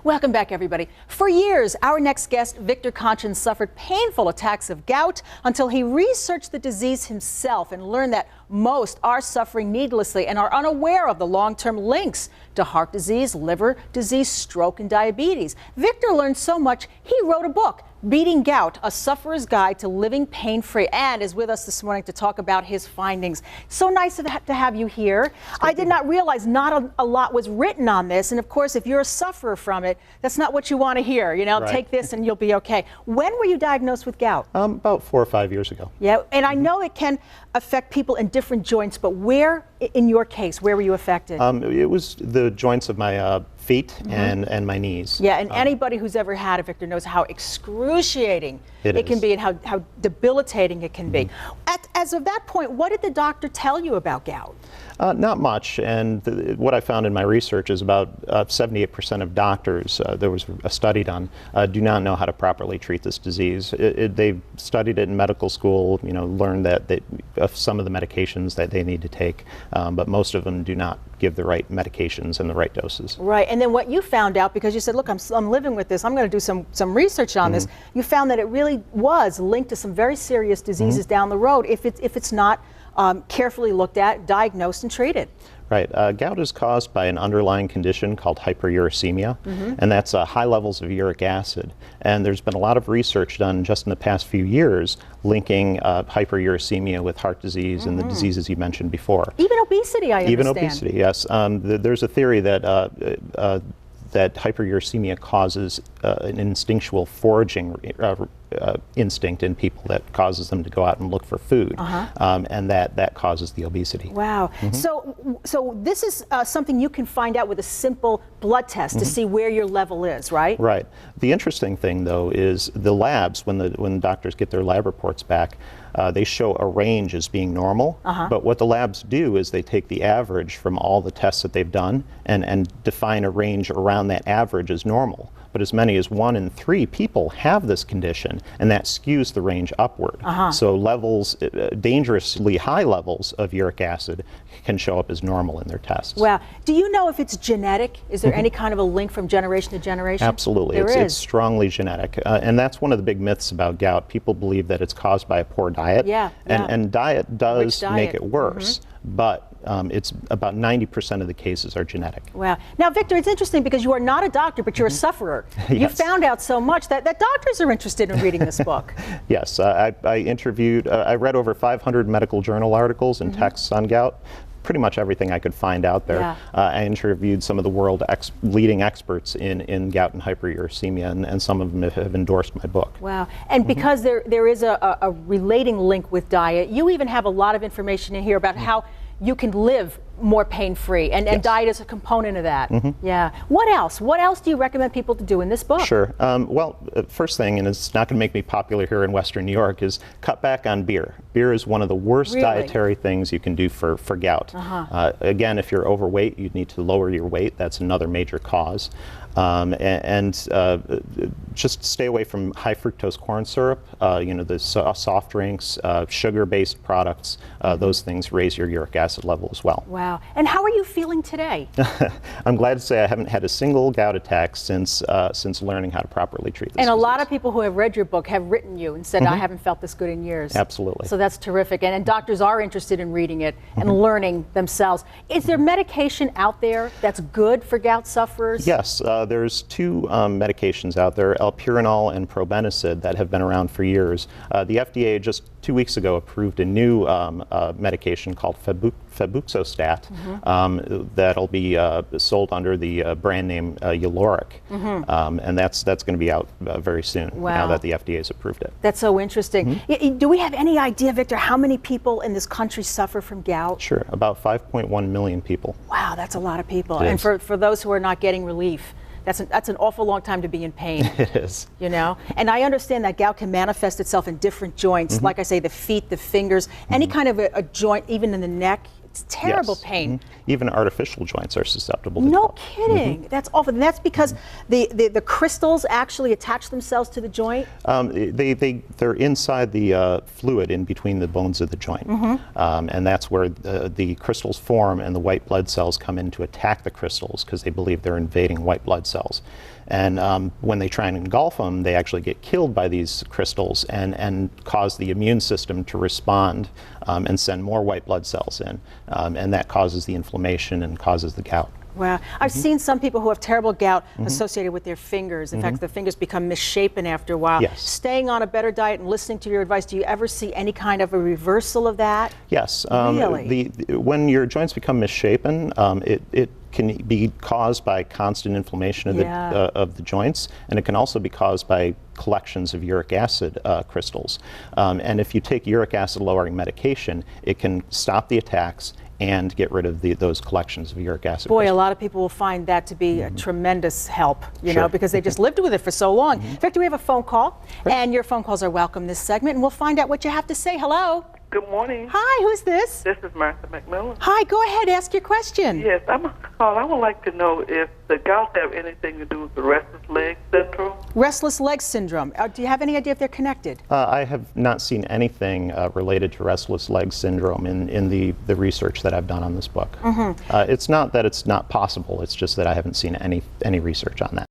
Welcome back, everybody. For years, our next guest, Victor Conchins, suffered painful attacks of gout until he researched the disease himself and learned that most are suffering needlessly and are unaware of the long-term links to heart disease, liver disease, stroke, and diabetes. Victor learned so much, he wrote a book, Beating Gout, A Sufferer's Guide to Living Pain-Free, and is with us this morning to talk about his findings. So nice to have you here. I did not realize not a lot was written on this, and of course, if you're a sufferer from it, that's not what you want to hear. You know, right. Take this and you'll be okay. When were you diagnosed with gout? About 4 or 5 years ago. Yeah, and I know it can affect people in different joints, but where, in your case, where were you affected? It was the joints of my feet and my knees. Yeah, and anybody who's ever had it, Victor, knows how excruciating it can be and how debilitating it can be. As of that point, what did the doctor tell you about gout? Not much, and what I found in my research is about 78% of doctors, there was a study done, do not know how to properly treat this disease. They've studied it in medical school, you know, learned that some of the medications that they need to take, but most of them do not give the right medications and the right doses. Right, and then what you found out, because you said, look, I'm living with this, I'm going to do some research on this, you found that it really was linked to some very serious diseases down the road if it's not carefully looked at, diagnosed, and treated. Right. Gout is caused by an underlying condition called hyperuricemia, and that's high levels of uric acid. And there's been a lot of research done just in the past few years linking hyperuricemia with heart disease and the diseases you mentioned before. Even obesity, I understand. Even obesity, yes. There's a theory that that hyperuricemia causes an instinctual foraging instinct in people that causes them to go out and look for food, and that causes the obesity. Wow. So this is something you can find out with a simple blood test to see where your level is, right? Right. The interesting thing, though, is the labs, when doctors get their lab reports back, they show a range as being normal, but what the labs do is they take the average from all the tests that they've done and define a range around that average as normal. But as many as 1 in 3 people have this condition, and that skews the range upward. So levels, dangerously high levels of uric acid can show up as normal in their tests. Wow. Do you know if it's genetic? Is there any kind of a link from generation to generation? Absolutely. It's strongly genetic. And that's one of the big myths about gout. People believe that it's caused by a poor diet. And diet does make it worse, but it's about 90% of the cases are genetic. Wow. Now, Victor, it's interesting because you are not a doctor, but you're a sufferer. You found out so much that doctors are interested in reading this book. Yes. I read over 500 medical journal articles and texts on gout. Pretty much everything I could find out there. I interviewed some of the world leading experts in gout and hyperuricemia, and some of them have endorsed my book. Wow. And because there is a relating link with diet, you even have a lot of information in here about how you can live more pain-free, and diet is a component of that. Yeah. What else? What else do you recommend people to do in this book? Sure. Well, first thing, and it's not going to make me popular here in Western New York, is cut back on beer. Beer is one of the worst dietary things you can do for gout. Again, if you're overweight, you need to lower your weight. That's another major cause. Just stay away from high fructose corn syrup, you know, the soft drinks, sugar-based products. Those things raise your uric acid level as well. Wow. And how are you feeling today? I'm glad to say I haven't had a single gout attack since learning how to properly treat this And a disease. lot of people who have read your book have written you and said, I haven't felt this good in years. Absolutely. So that's terrific. And doctors are interested in reading it and learning themselves. Is there medication out there that's good for gout sufferers? Yes. There's 2 medications out there, alpurinol and probenecid, that have been around for years. The FDA just 2 weeks ago approved a new medication called febuxostat that'll be sold under the brand name Uloric, and that's going to be out very soon now that the FDA has approved it. That's so interesting. Do we have any idea, Victor, how many people in this country suffer from gout? Sure, about 5.1 million people. Wow, that's a lot of people. It and is. for those who are not getting relief, that's an awful long time to be in pain. It is. You know? And I understand that gout can manifest itself in different joints, like I say, the feet, the fingers, any kind of a joint, even in the neck, It's terrible Yes. pain. Even artificial joints are susceptible to No gout. kidding. That's awful. And that's because the crystals actually attach themselves to the joint? They're inside the fluid in between the bones of the joint. And that's where the crystals form and the white blood cells come in to attack the crystals because they believe they're invading white blood cells. And when they try and engulf them, they actually get killed by these crystals and cause the immune system to respond and send more white blood cells in. And that causes the inflammation and causes the gout. Wow. I've seen some people who have terrible gout associated with their fingers. In fact, their fingers become misshapen after a while. Yes. Staying on a better diet and listening to your advice, do you ever see any kind of a reversal of that? Yes. Really? When your joints become misshapen, it can be caused by constant inflammation of the joints, and it can also be caused by collections of uric acid crystals. And if you take uric acid lowering medication, it can stop the attacks and get rid of those collections of uric acid. Boy, crystals. a lot of people will find that to be a tremendous help, you know, Sure. because they just lived with it for so long. In fact, we have a phone call, and your phone calls are welcome this segment, and we'll find out what you have to say. Hello. Good morning. Hi, who's this? This is Martha McMillan. Hi, go ahead, ask your question. Yes, I'm a call. I would like to know if the gout have anything to do with the restless leg syndrome. Restless leg syndrome. Do you have any idea if they're connected? I have not seen anything related to restless leg syndrome in the research that I've done on this book. It's not that it's not possible, it's just that I haven't seen any research on that.